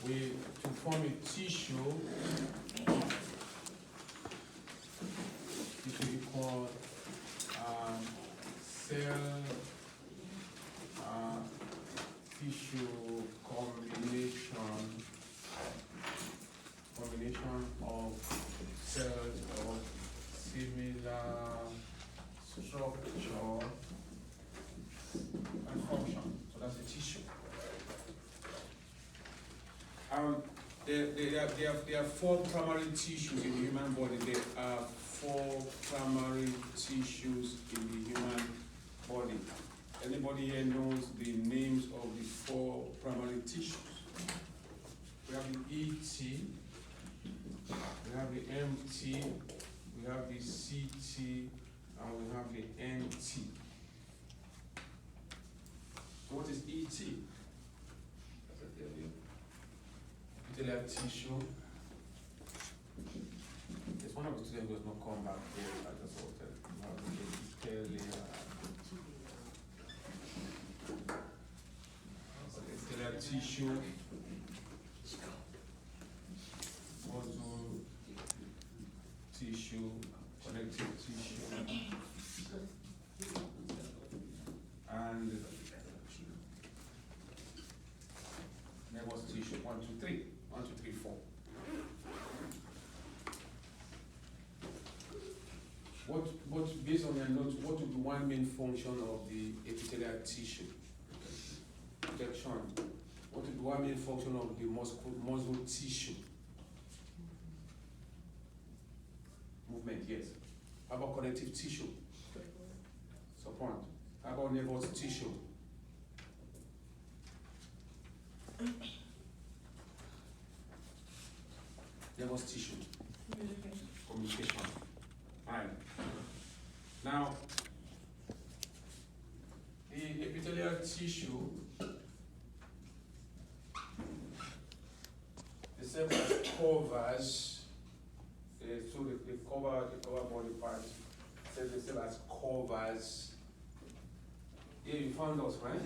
we to form a tissue, it will be called cell tissue combination of cells of similar structure and function. So that's a tissue. There are four primary tissues in the human body. There are four primary tissues in the human body. Anybody here knows the names of the four primary tissues? We have the ET, we have the MT, we have the CT, and we have the NT. So what is ET? Epithelial tissue. There's one of the students who does not come back here. I just want to have the epithelial tissue, muscle tissue, connective tissue, and nervous tissue. 1, 2, 3. 1, 2, 3, 4. What based on your notes, what would be one main function of the epithelial tissue? Protection. What would be one main function of the muscle tissue? Movement, yes. How about connective tissue? Support. How about nervous tissue? Nervous tissue. Communication. Alright. Now, the epithelial tissue, the cell covers, so they cover body parts. So the cell as covers. Yeah, you found us, right?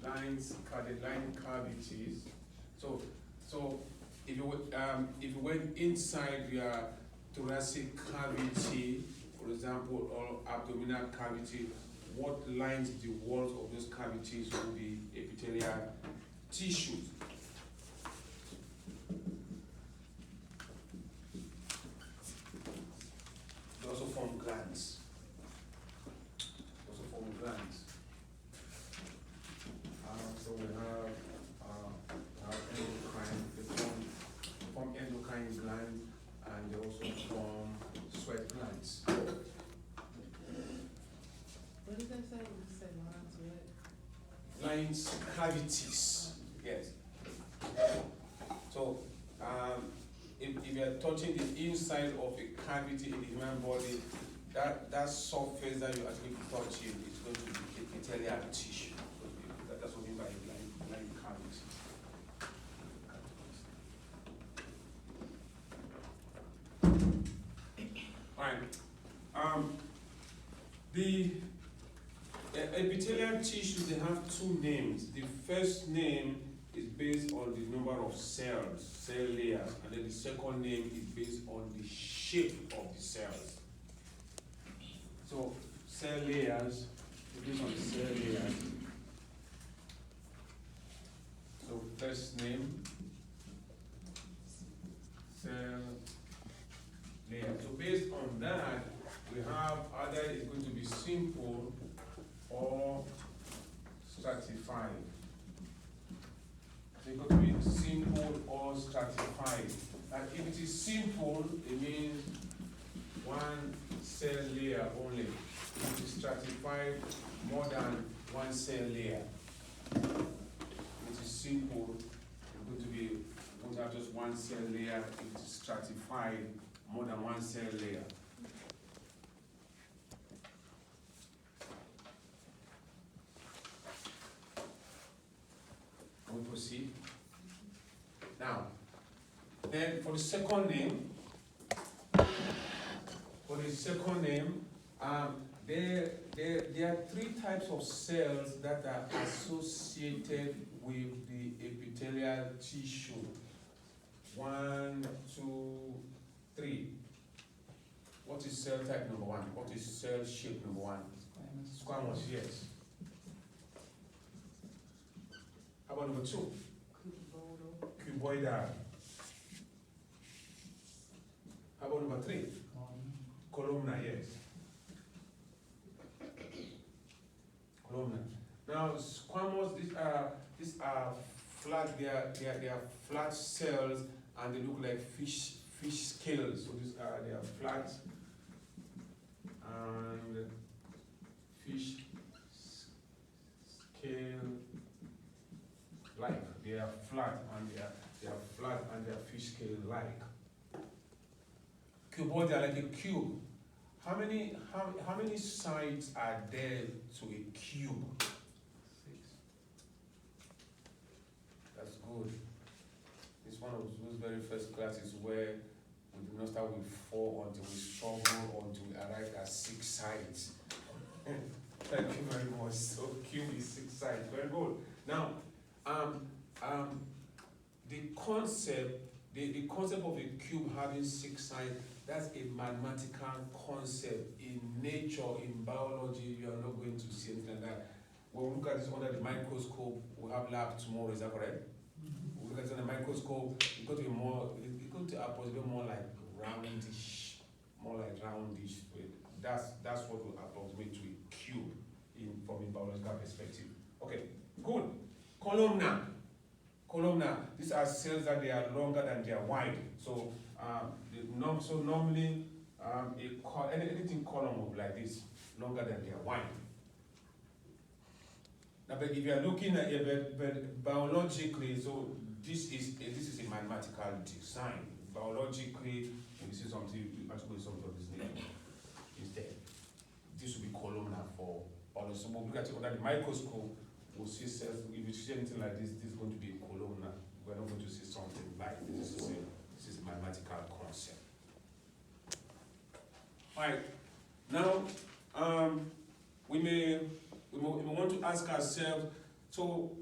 Line cavities. So if you went inside your thoracic cavity, for example, or abdominal cavity, what lines the walls of those cavities will be epithelial tissues. They also form glands. So we have endocrine, they form endocrine glands, and they also form sweat glands. What did they say? You said lines, what? Lines, cavities, yes. So if you're touching the inside of a cavity in the human body, that surface that you're actually touching is going to be epithelial tissue. That's what we mean by line cavity. Alright. The epithelial tissues, they have two names. The first name is based on the number of cells, cell layers, and then the second name is based on the shape of the cells. So cell layers, based on the cell layers. So first name, cell layer. So based on that, we have either it's going to be simple or stratified. So it's going to be simple or stratified. And if it is simple, it means one cell layer only. If it is stratified, more than one cell layer. If it is simple, it's going to have just one cell layer. If it is stratified, more than one cell layer. We proceed. Now, then for the second name, there there are three types of cells that are associated with the epithelial tissue. 1, 2, 3. What is cell type number 1? What is cell shape number 1? Squamous, yes. How about number 2? Cuboidal. How about number 3? Columnar, yes. Columnar. Now, squamous, these are flat. They are flat cells, and they look like fish scales. So they are flat and fish scale like. They are flat and they are flat and they are fish scale like. Cuboidal, like a cube. How many sides are there to a cube? 6. That's good. It's one of those very first classes where we do not start with 4 until we struggle until we arrive at 6 sides. Thank you very much. So cube is 6 sides. Very good. Now, the concept of a cube having 6 sides, that's a mathematical concept. In nature, in biology, you are not going to see anything like that. When we look at this under the microscope, we have lab tomorrow, is that correct? We look at it under the microscope, it's going to be approximate more like roundish. That's what will approximate to a cube from a biological perspective. Okay, good. Columnar. These are cells that they are longer than they are wide. So normally anything column will be like this, longer than they are wide. Now, but if you are looking at it biologically, so this is a mathematical design. Biologically, when you see something, you actually something of this nature instead. This will be columnar for biology. So when we look at it under the microscope, we'll see cells. If you see anything like this is going to be columnar. We're not going to see something like this. This is a mathematical concept. Right. Now, we may want to ask ourselves, so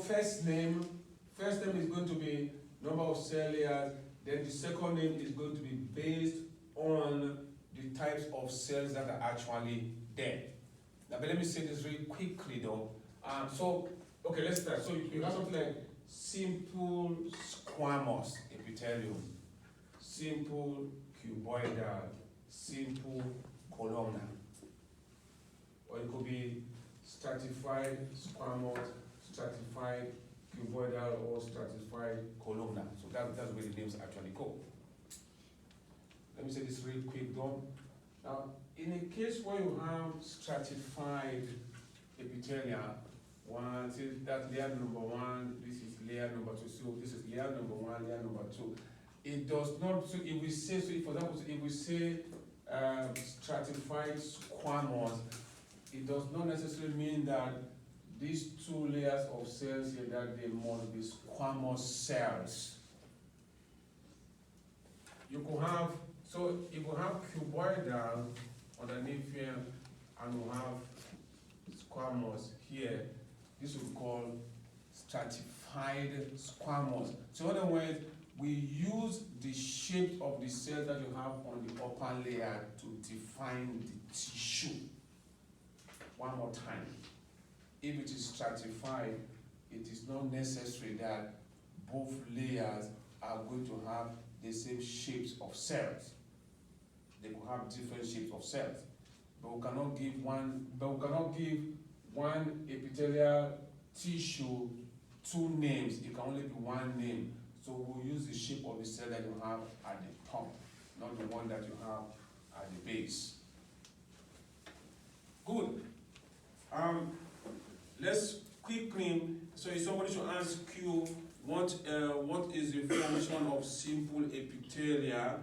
first name is going to be number of cell layers, then the second name is going to be based on the types of cells that are actually there. Now, but let me say this really quickly though. Okay, let's start. So you have something like simple squamous epithelium, simple cuboidal, simple columnar. Or it could be stratified squamous, stratified cuboidal, or stratified columnar. So that's where the names actually go. Let me say this real quick though. Now, in a case where you have stratified epithelia, that's layer number 1, this is layer number 2, so this is layer number 1, layer number 2. It does not, so if we say, for example, if we say stratified squamous, it does not necessarily mean that these 2 layers of cells here, that they must be squamous cells. You could have, so if we have cuboidal underneath here, and we have squamous here, this will be called stratified squamous. So in other words, we use the shape of the cell that you have on the upper layer to define the tissue. One more time. If it is stratified, it is not necessary that both layers are going to have the same shapes of cells. They could have different shapes of cells. But we cannot give one epithelial tissue 2 names. It can only be 1 name. So we'll use the shape of the cell that you have at the top, not the one that you have at the base. Good. Let's quickly, so if somebody should ask you what is the function of simple epithelia,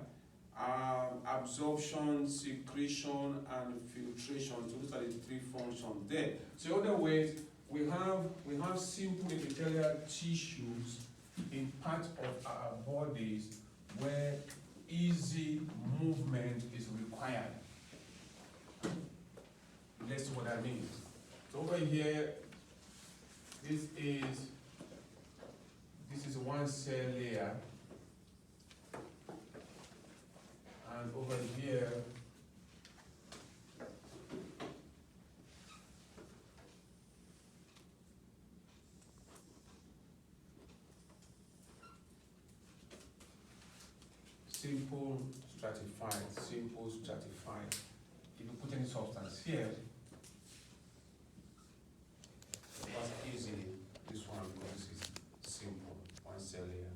absorption, secretion, and filtration. So those are the 3 functions there. So in other words, we have simple epithelial tissues in part of our bodies where easy movement is required. Let's see what that means. So over here, this is one cell layer, and over here simple stratified. If you put any substance here, pass easily this one because this is simple, one cell layer.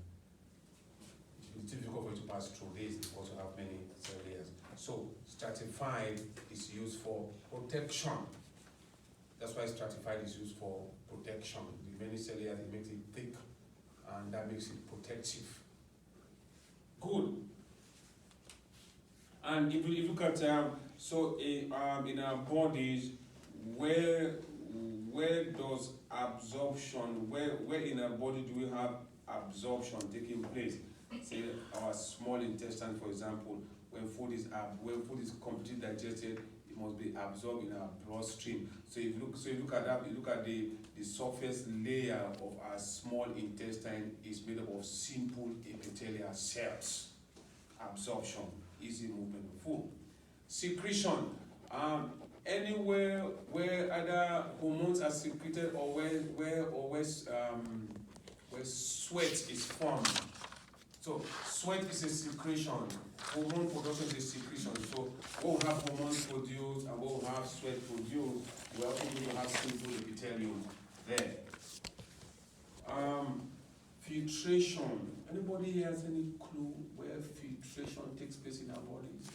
It's difficult for you to pass through this because you have many cell layers. So stratified is used for protection. That's why stratified is used for protection. The many cell layers, it makes it thick, and that makes it protective. Good. And if you look at in our bodies, where does absorption, where in our body do we have absorption taking place? Say our small intestine, for example, when food is completely digested, it must be absorbed in our bloodstream. So if you look at that, you look at the surface layer of our small intestine is made up of simple epithelial cells. Absorption, easy movement of food. Secretion, anywhere where either hormones are secreted or where sweat is formed. So sweat is a secretion. Hormone production is a secretion. So what will have hormones produced and what will have sweat produced, we also need to have simple epithelium there. Filtration. Anybody has any clue where filtration takes place in our bodies?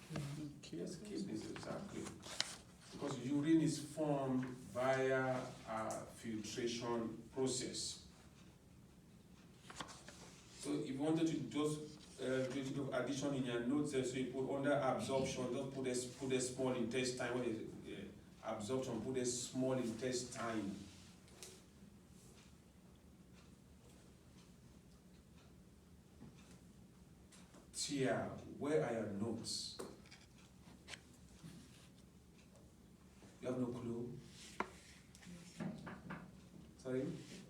Yes, kidneys, exactly. Because urine is formed via a filtration process. So if you wanted to just do a little addition in your notes, so you put under absorption, just put a small intestine. What is it? Absorption, put a small intestine. Tia, where are your notes? You have no clue? Sorry?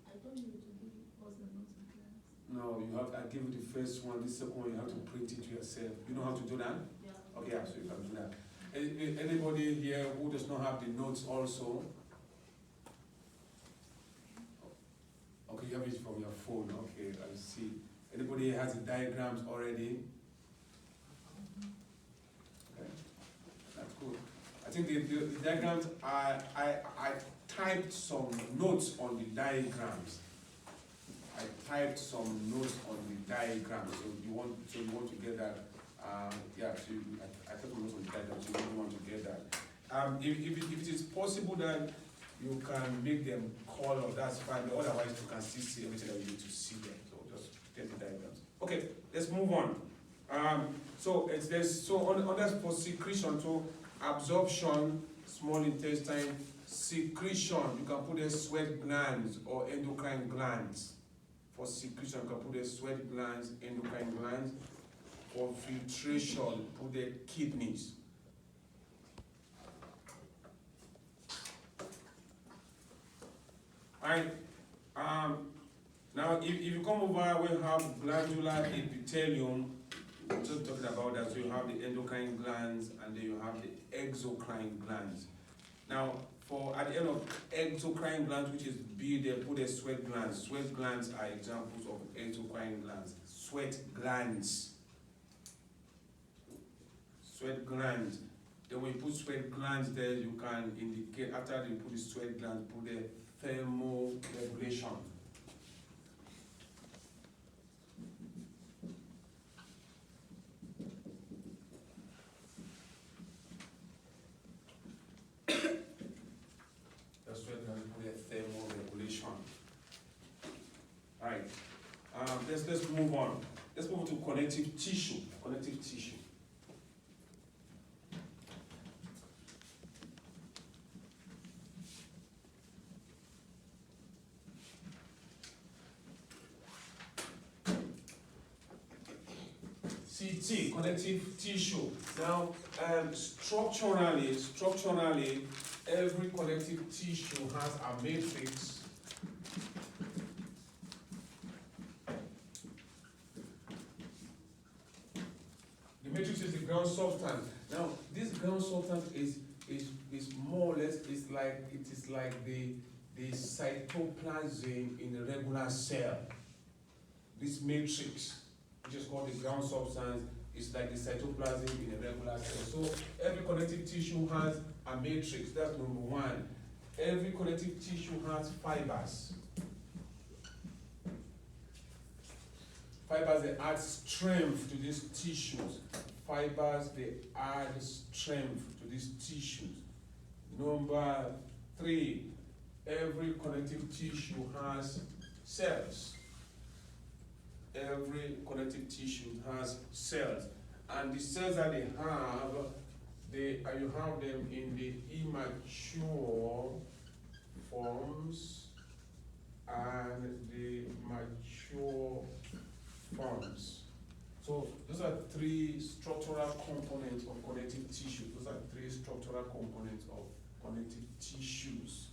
I told you to give us the notes in class. No, you have. I give you the first one. This second one, you have to print it yourself. You know how to do that? Yeah. Okay, yeah, so you can do that. Anybody here who does not have the notes also? Okay, you have it from your phone. Okay, I see. Anybody has the diagrams already? Okay, that's good. I think the diagrams, I typed some notes on the diagrams. I typed some notes on the diagrams. So you want to get that. Yeah, so I typed some notes on the diagrams. So you want to get that. If it is possible that you can make them color, that's fine. But otherwise, you can still see everything that you need to see there. So just get the diagrams. Okay, let's move on. So on that for secretion, so absorption, small intestine, secretion, you can put a sweat glands or endocrine glands. For secretion, you can put a sweat glands, endocrine glands. For filtration, put the kidneys. Alright. Now, if you come over, we have glandular epithelium. We're just talking about that. So you have the endocrine glands and then you have the exocrine glands. Now, at the end of exocrine glands, which is B, they put a sweat glands. Sweat glands are examples of exocrine glands. Sweat glands. Sweat glands. Then when you put sweat glands there, you can indicate, after you put the sweat glands, put the thermoregulation. That's where you put a thermoregulation. All right. Let's move on. Let's move to connective tissue. Connective tissue. CT, connective tissue. Now, structurally, every connective tissue has a matrix. The matrix is the ground substance. Now, this ground substance is more or less it is like the cytoplasm in a regular cell. This matrix, which is called the ground substance, is like the cytoplasm in a regular cell. So every connective tissue has a matrix. That's number one. Every connective tissue has fibers. Fibers, they add strength to these tissues. Fibers, they add strength to these tissues. Number three, every connective tissue has cells. Every connective tissue has cells. And the cells that you have them in the immature forms and the mature forms. So those are three structural components of connective tissue. Those are three structural components of connective tissues.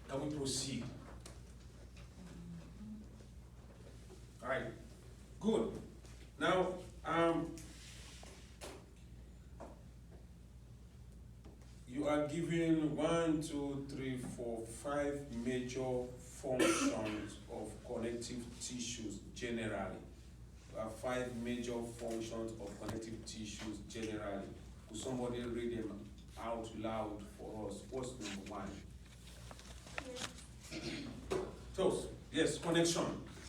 Can we proceed? All right, good. Now, you are given 1, 2, 3, 4, 5 major functions of connective tissues generally. There are 5 major functions of connective tissues generally. Could somebody read them out loud for us? What's number 1? So, yes, connection.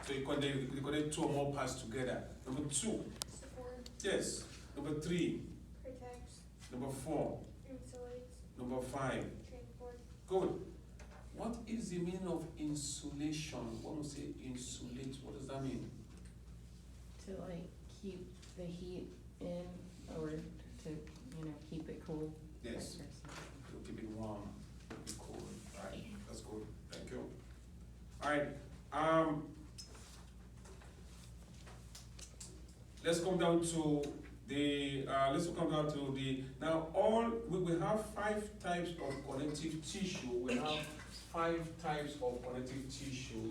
So you connect 2 or more parts together. Number 2. Support. Yes. Number 3. Protects. Number 4. Insulates. Number 5. Transport. Good. What is the meaning of insulation? When we say insulate, what does that mean? To like keep the heat in or to, keep it cool. Yes. To keep it warm, keep it cool. Right. That's good. Thank you. All right. Let's come down to the. Now we have 5 types of connective tissue. We have 5 types of connective tissue.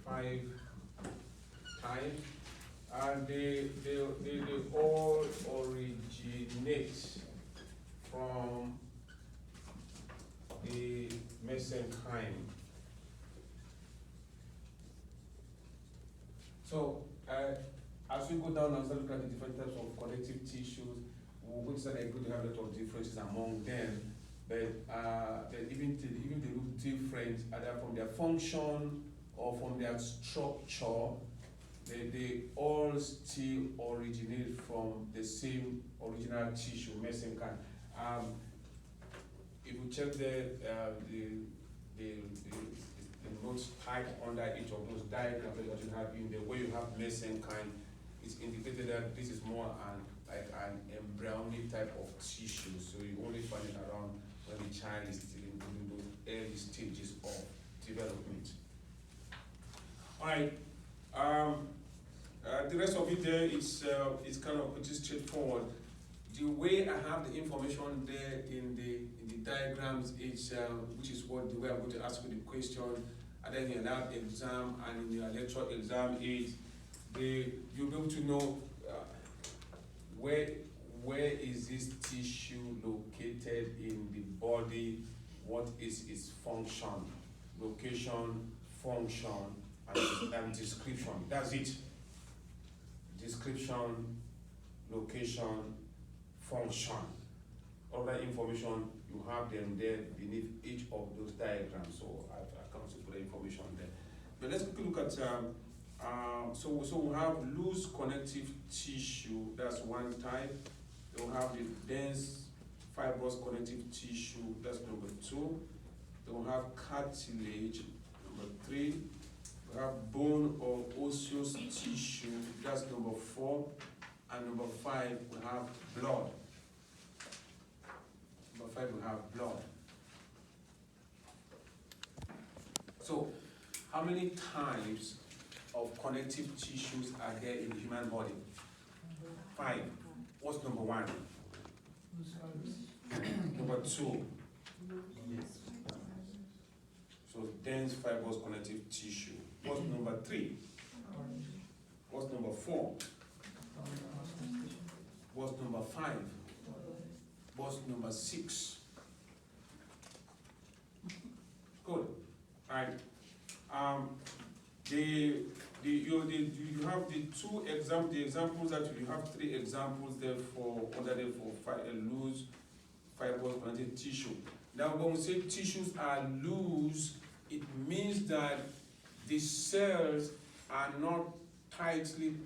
5 types, and they all originate from the mesenchyme. So, as we go down and start looking at the different types of connective tissues, which are going to have a lot of differences among them, but even they look different either from their function or from their structure. They all still originate from the same original tissue, mesenchyme. If you check the notes typed under each of those diagrams that you have in the way you have mesenchyme, it's indicated that this is more like an embryonic type of tissue. So you only find it around when the child is still in those early stages of development. All right. The rest of it there is kind of pretty straightforward. The way I have the information there in the diagrams is which is what the way I'm going to ask you the question, and then in your lab exam and in your lecture exam is you'll be able to know where is this tissue located in the body, what is its function, location, function, and description. That's it. Description, location, function. All that information, you have them there beneath each of those diagrams. So I can't put the information there. But let's quickly look at, so we have loose connective tissue, that's one type. Then we have the dense fibrous connective tissue, that's number 2. Then we have cartilage, number 3. We have bone or osseous tissue, that's number 4. And number 5, we have blood. Number 5, we have blood. So, how many types of connective tissues are there in the human body? 5. What's number 1? Number 2. So dense fibrous connective tissue. What's number 3? What's number 4? What's number 5? What's number 6? Good. Alright. You have the 2 examples. The examples that you have 3 examples there for loose fibrous connective tissue. Now, when we say tissues are loose, it means that the cells are not tightly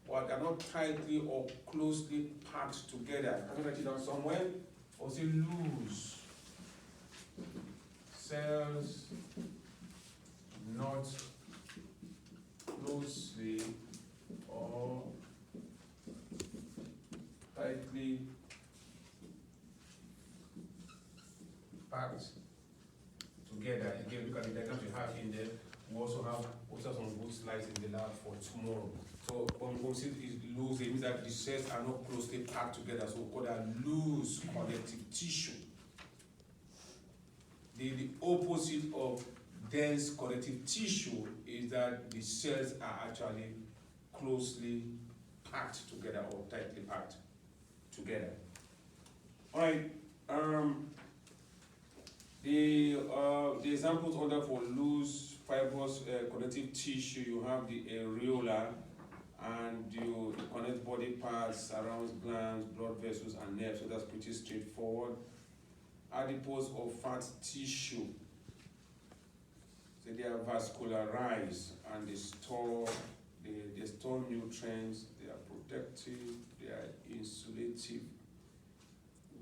or closely packed together. Can you write it down somewhere? Or say loose. Cells not closely or tightly packed together. Again, look at the diagrams you have in there. We also have some good slides in the lab for tomorrow. So when we say it's loose, it means that the cells are not closely packed together. So we call that loose connective tissue. The opposite of dense connective tissue is that the cells are actually closely packed together or tightly packed together. All right. The examples under for loose fibrous connective tissue, you have the areola, and you connect body parts, surrounds glands, blood vessels, and nerves. So that's pretty straightforward. Adipose or fat tissue. So they are vascularized and they store nutrients. They are protective. They are insulative.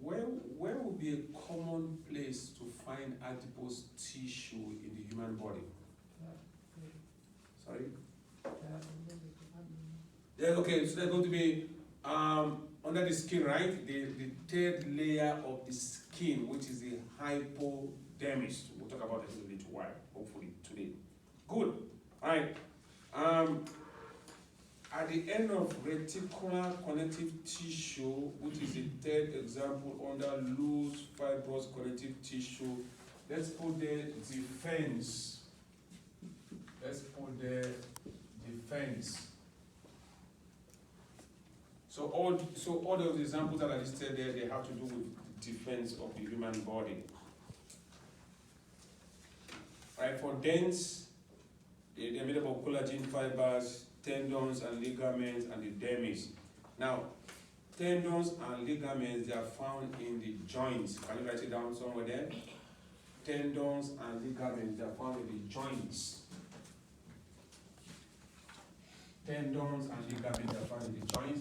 Where would be a common place to find adipose tissue in the human body? Sorry? Yeah, okay, so they're going to be under the skin, right? The third layer of the skin, which is the hypodermis. We'll talk about this in a little while, hopefully today. Good. All right. At the end of reticular connective tissue, which is the third example under loose fibrous connective tissue, let's put the defense. Let's put the defense. So all those examples that are listed there, they have to do with defense of the human body. Right, for dense, they're made up of collagen fibers, tendons and ligaments, and the dermis. Now, tendons and ligaments, they are found in the joints. Can you write it down somewhere there? Tendons and ligaments, they are found in the joints. Tendons and ligaments are found in the joints.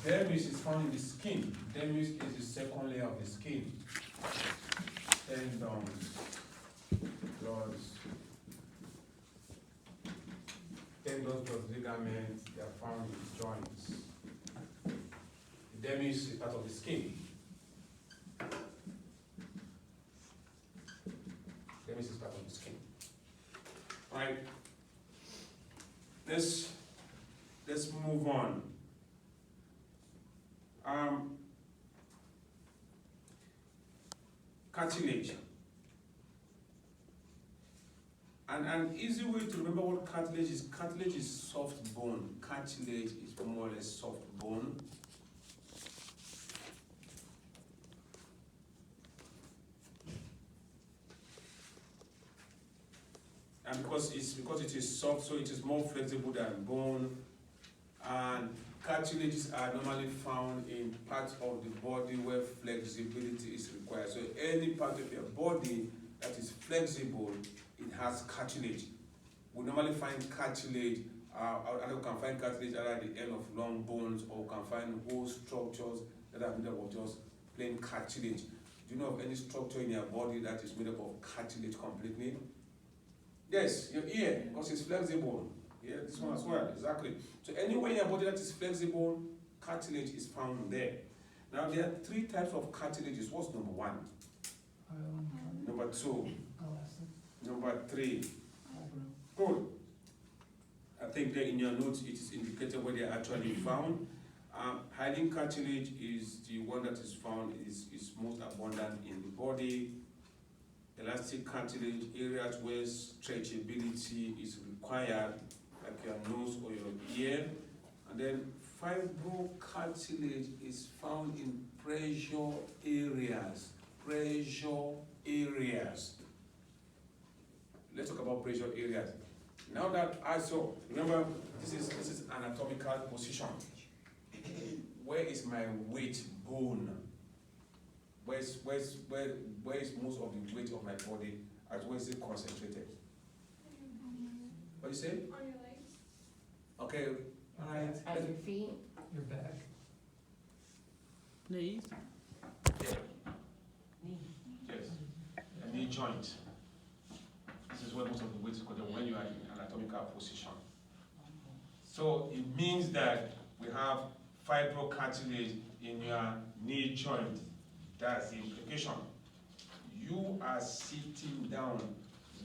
Dermis is found in the skin. Dermis is the second layer of the skin. Tendons plus ligaments, they are found in the joints. The dermis is part of the skin. Dermis is part of the skin. All right. Let's move on. Cartilage. And an easy way to remember what cartilage is soft bone. Cartilage is more or less soft bone. And because it is soft, so it is more flexible than bone. And cartilages are normally found in parts of the body where flexibility is required. So any part of your body that is flexible, it has cartilage. We normally find cartilage, either we can find cartilage at the end of long bones, or we can find whole structures that are made up of just plain cartilage. Do you know of any structure in your body that is made up of cartilage completely? Yes, your ear, because it's flexible. Yeah, this one as well, exactly. So anywhere in your body that is flexible, cartilage is found there. Now there are 3 types of cartilages. What's number 1? Number 2? Number number 3. Good. I think that in your notes it is indicated where they are actually found. Hyaline cartilage is the one that is found, is most abundant in the body. Elastic cartilage, areas where stretchability is required, like your nose or your ear. And then fibrocartilage is found in pressure areas. Pressure areas. Let's talk about pressure areas. Now that I saw, remember, this is anatomical position. Where is my weight bone? Where is most of the weight of my body? At where is it concentrated? What do you say? On your legs. Okay, all right. At your feet, Your back. Knees. Yeah. Yes. A knee joint. This is where most of the weight is concentrated when you are in anatomical position. So it means that we have fibrocartilage in your knee joint. That's the implication. You are sitting down.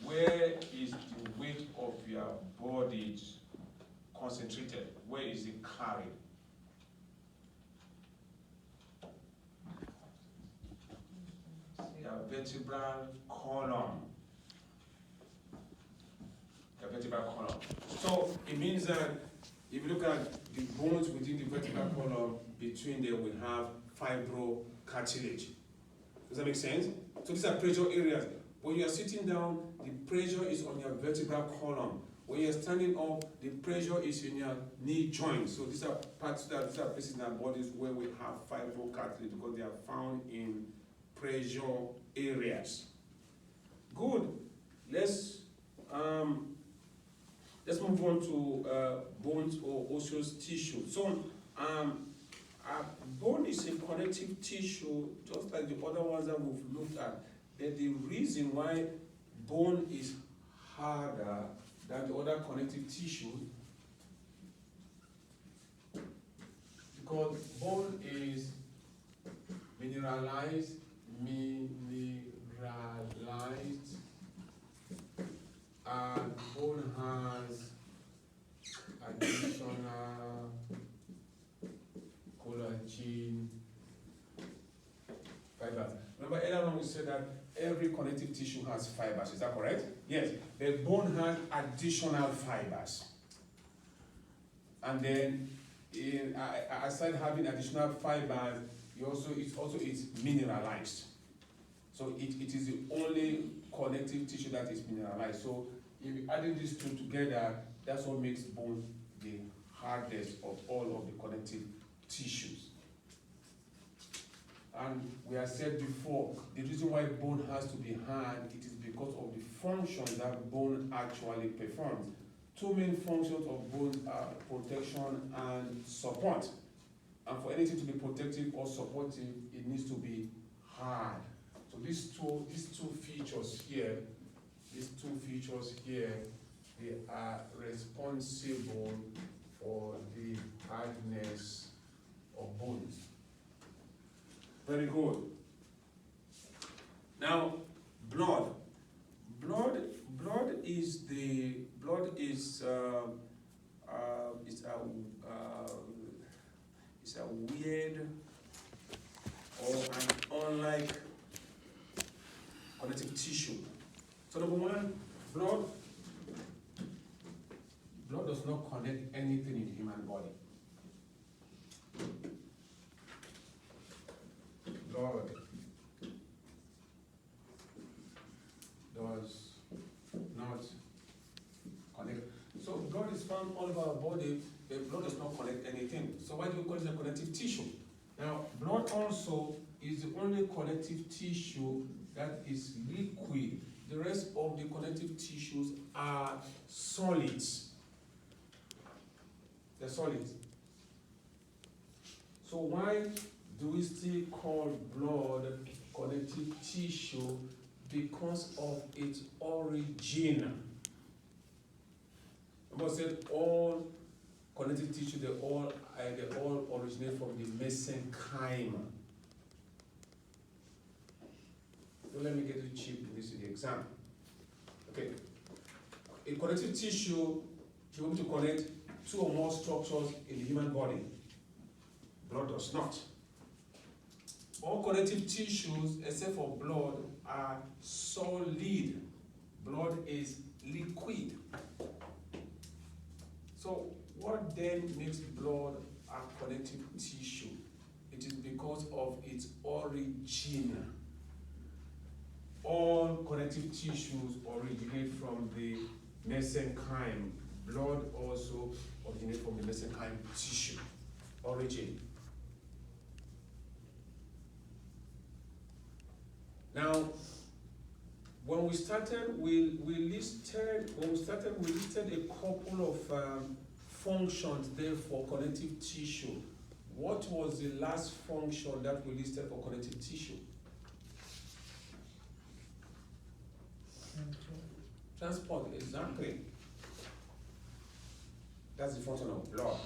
Where is the weight of your body concentrated? Where is it carried? Your vertebral column. Your vertebral column. So it means that if you look at the bones within the vertebral column, between them we have fibrocartilage. Does that make sense? So these are pressure areas. When you are sitting down, the pressure is on your vertebral column. When you are standing up, the pressure is in your knee joint. So these are these are places in our bodies where we have fibrocartilage because they are found in pressure areas. Good. Let's move on to bones or osseous tissue. So, bone is a connective tissue, just like the other ones that we've looked at. But the reason why bone is harder than the other connective tissue, because bone is mineralized, and bone has additional collagen fibers. Remember earlier on we said that every connective tissue has fibers, is that correct? Yes, the bone has additional fibers. And then aside having additional fibers, it's mineralized. So it is the only connective tissue that is mineralized. So if you adding these two together, that's what makes bone the hardest of all of the connective tissues. And we have said before, the reason why bone has to be hard, it is because of the functions that bone actually performs. Two main functions of bone are protection and support. And for anything to be protective or supportive, it needs to be hard. So these two features here, they are responsible for the hardness of bones. Very good. Now, blood is a weird or an unlike connective tissue. So number one, blood does not connect anything in the human body. Blood does not connect. So blood is found all over our body, but blood does not connect anything. So why do we call it a connective tissue? Now, blood also is the only connective tissue that is liquid. The rest of the connective tissues are solids. They're solids. So why do we still call blood connective tissue? Because of its origin. I must say all connective tissue, they all originate from the mesenchyma. So let me get you cheap in this exam. Okay. A connective tissue should be able to connect two or more structures in the human body. Blood does not. All connective tissues, except for blood, are solid. Blood is liquid. So, what then makes blood a connective tissue? It is because of its origin. All connective tissues originate from the mesenchyme. Blood also originates from the mesenchyme tissue. Origin. Now, when we started, we listed a couple of functions there for connective tissue. What was the last function that we listed for connective tissue? Transport, exactly. That's the function of blood.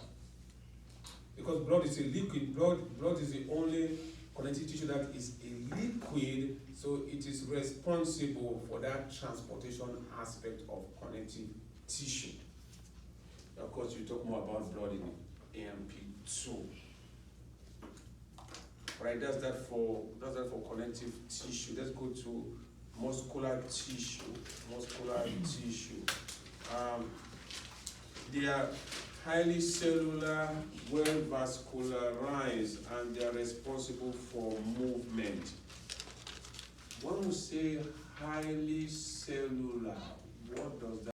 Because blood is a liquid, blood is the only connective tissue that is a liquid, so it is responsible for that transportation aspect of connective tissue. Of course, you talk more about blood in AMP2. Right, that's that for connective tissue. Let's go to muscular tissue. They are highly cellular, well vascularized, and they are responsible for movement. When we say highly cellular, what does that